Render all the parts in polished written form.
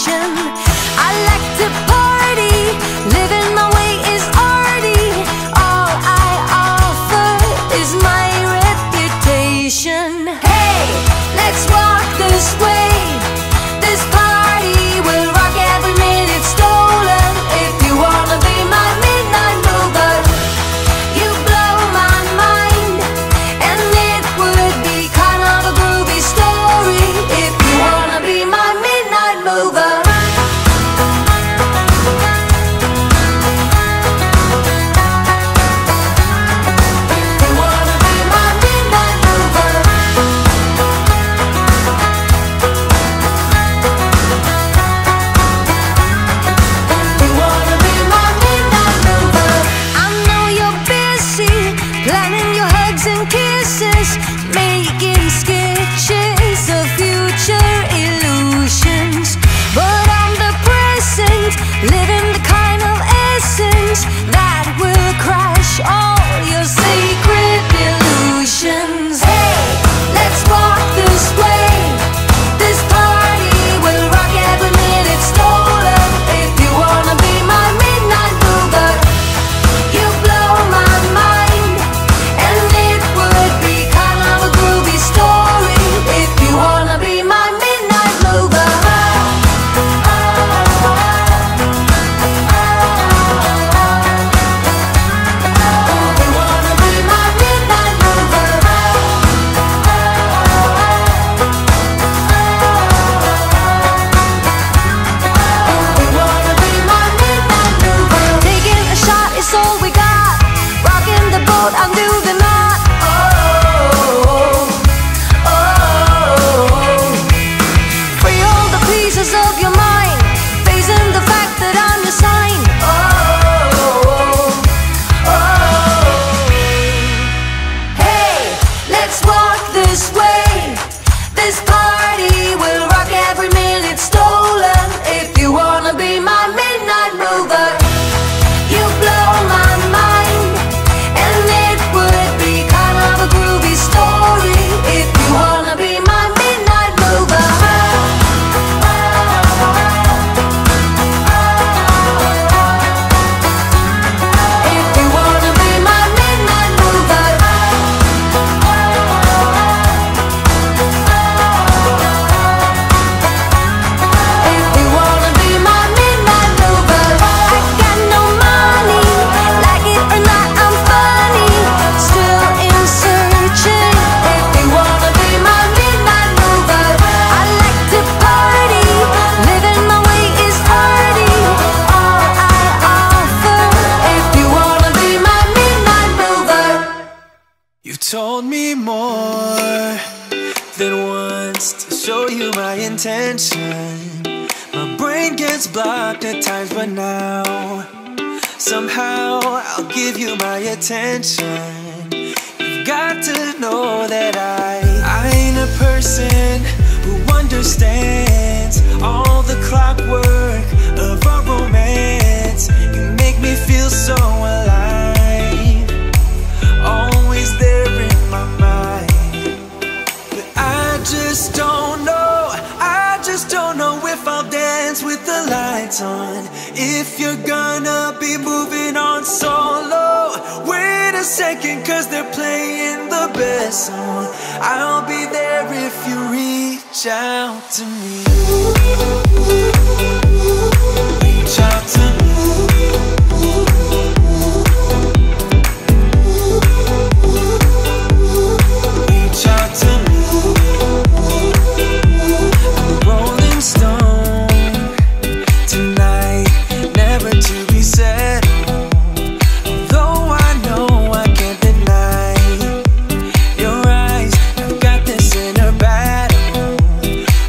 illusion. I like to party, living my way is arty. All I offer is my reputation. Hey, let's walk this way. This party will rock every minute stolen. If you wanna be my midnight mover, you blow my mind, and it would be kind of a groovy story. If you wanna be my midnight mover. Making sketches of future illusions, but I'm the present, living the kind of essence that will crush all your sacred illusions. Hey, let's walk this way. This party will rock every minute stolen. If you wanna be my midnight mover, you blow my mind, and it would be story. If you wanna be my midnight mover. You wanna be my midnight mover. You wanna be my midnight mover. Taking a shot is all we got. Rocking the boat, undo the knot. Of your mind, facing the fact that I'm your sign. Hey, let's walk this way. This party will rock every minute stolen. If you wanna be my midnight mover, you blow my mind, and it would be kind of a groovy story. If you wanna be my midnight mover. Told me more than once to show you my intention. My brain gets blocked at times, but now somehow I'll give you my attention. You've got to know that I ain't a person who understands all the clockwork of our romance. You make me feel so alive, always there in my mind. But I just don't know if I'll dance with the lights on. If you're gonna be moving on solo, wait a second, cause they're playing the best song. I'll be there if you reach out to me. Reach out to me. Reach out to me. I'm a rolling stone tonight, never to be settled. Though I know I can't deny your eyes, I've got this inner battle.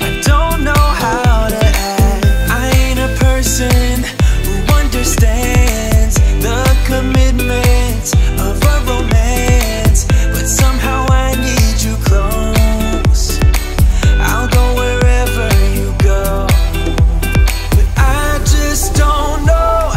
I don't know how to act. I ain't a person who understands the commitments of a romance, but somehow I need you close. I'll go wherever you go. But I just don't know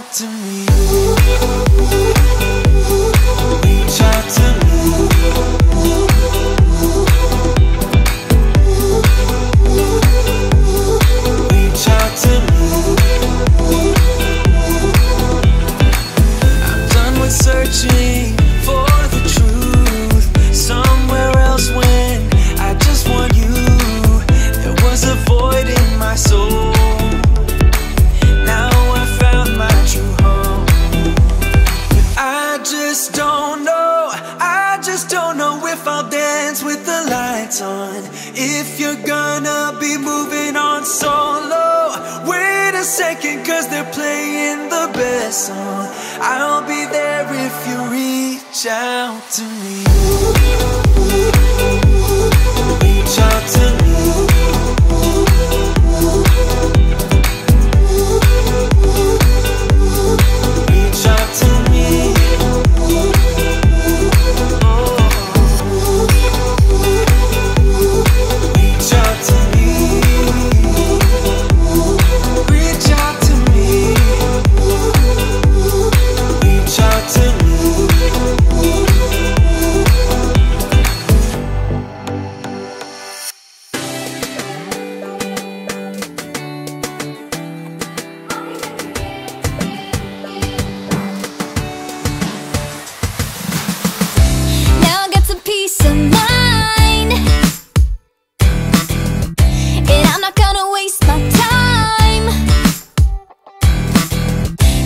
out to me. Reach out to me. Reach out to me. I'm done with searching for the truth somewhere else when I just want you. There was a void in my soul. Now I found my true home. But I just don't know, I just don't know if I'll dance with the lights on. If you're gonna be moving on solo, wait a second, cause they're playing the best song. I'll be there if you reach out to me. Reach out to me. Reach out to me. Oh. Reach out to me. Reach out to me. Reach out to me. Now I got some peace of mind, and I'm not gonna waste my time.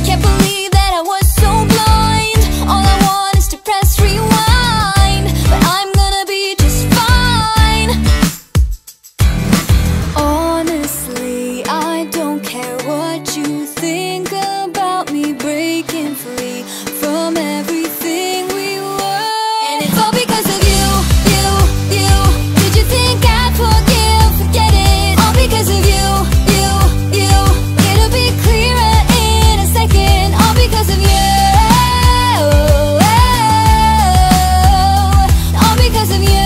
Can't believe that I was so blind. All I want is to press rewind, but I'm gonna be just fine. Honestly, I don't care what you think about me breaking free from everything we were. And it's all because of you, you, you. Did you think I'd forgive, forget it? All because of you, you, you. It'll be clearer in a second. All because of you. All because of you.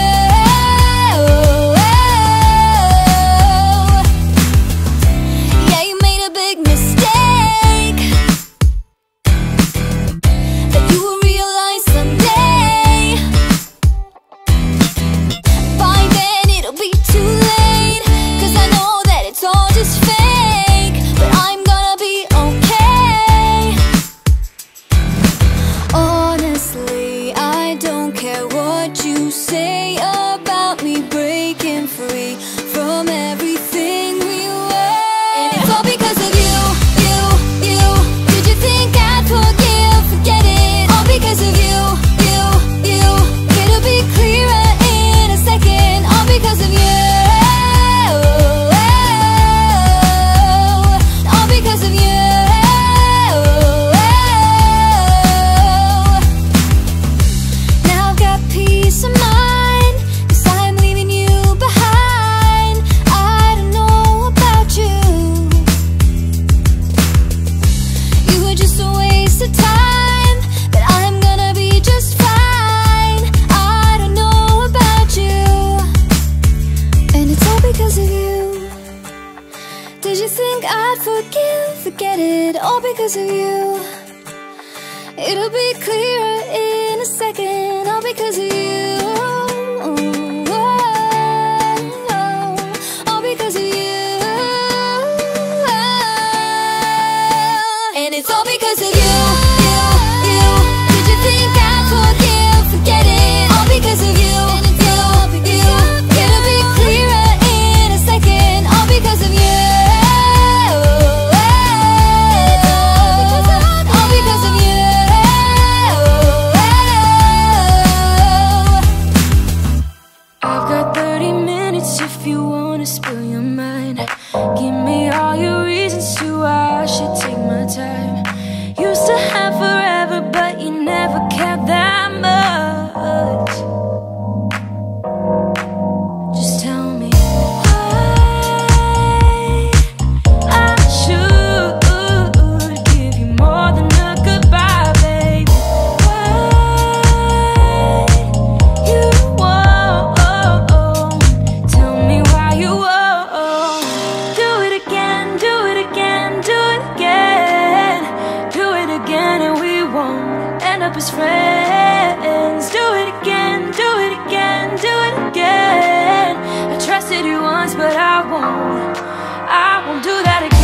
Yeah, you made a big mistake that you will realize someday. By then it'll be too late, cause I know that it's all just fake. But I'm gonna be okay. Honestly, I don't care what you say about me breaking free from everything we were. And it's all because of you, you, you. Did you think I'd forgive, forget it? All because of you, you, you. It'll be clearer in a second. All because of you. All because of you. Now I've got peace of mind, cause I'm leaving you behind. I don't know about you. You were just a waste of time, but I'm gonna be just fine. I don't know about you, and it's all because of you. Did you think I'd forgive, forget it? All because of you. It'll be clearer in a second. All because of you. All because of you. And it's all because of you, you, you. Did you think I'd forgive, forget it? All because of you, you, you. It'll be clearer in a second. All because of you. All because of you. I've got 30 minutes if you wanna spill your mind. Give me all your reasons to why I should take my time. Used to up as friends. Do it again, do it again, do it again. I trusted you once, but I won't do that again.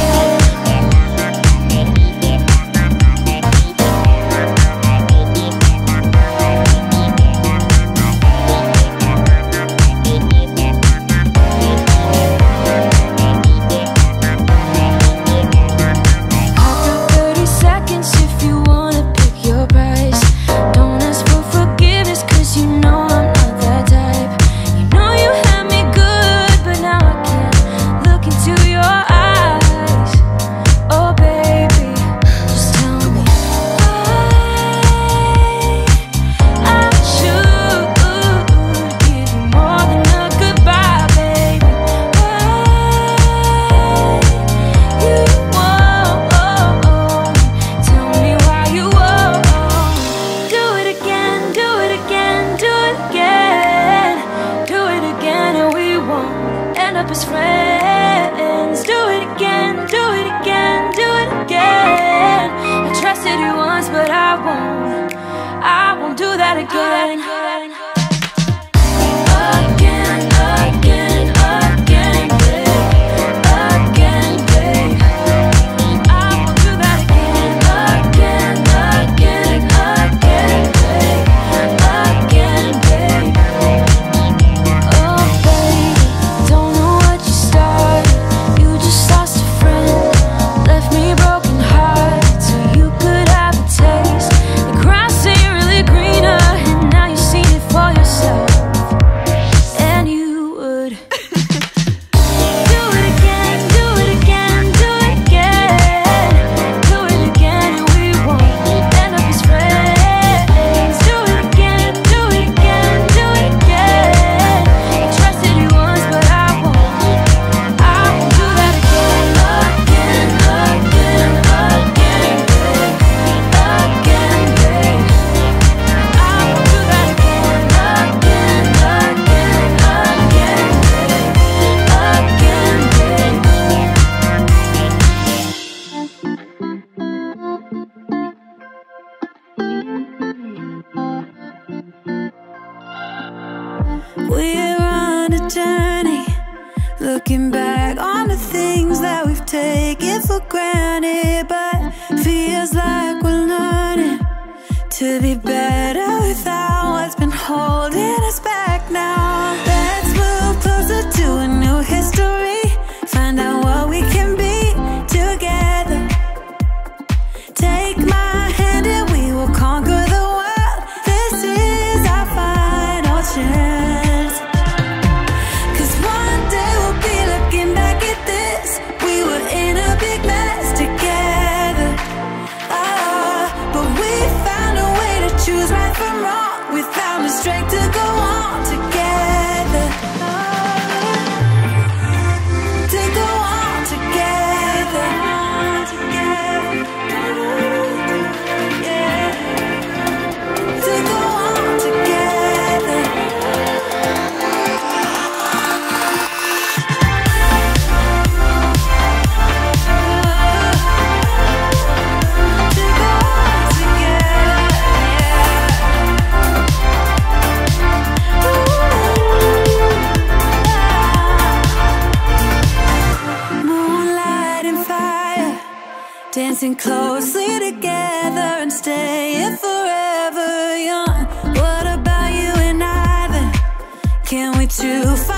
Up as friends. Do it again, do it again, do it again. I trusted you once, but I won't do that again. Again, again, again, babe. Again, babe. I won't do that again. Again, again, again, babe. Again, babe. Oh, baby, don't know what you started. You just lost a friend, left me broken hearted, so you could have a taste. The grass ain't really greener, and now you've seen it for yourself. And you would do it again, do it again, do it again. Do it again, and we won't end up as friends. Do it again, do it again, do it again. I trusted you once, but I won't do that again. Again, again, again, babe. Again, babe. I won't do that again. Again, again, again, babe. Again, babe. We're on a journey, looking back on the things that we've taken for granted, but feels like we're learning to be better without what's been holding us back now. Let's move closer to a new history, find out what we can be together. Take my hand and we will conquer the world. This is our final chance. 'Cause one day we'll be looking back at this. We were in a big mess together. But we found a way to choose right from wrong. We found the strength to go on together. To go on together. Yeah. To go on together. To go on together. Moonlight and fire, dancing closely together and staying forever young. What about you and I then? Can we two find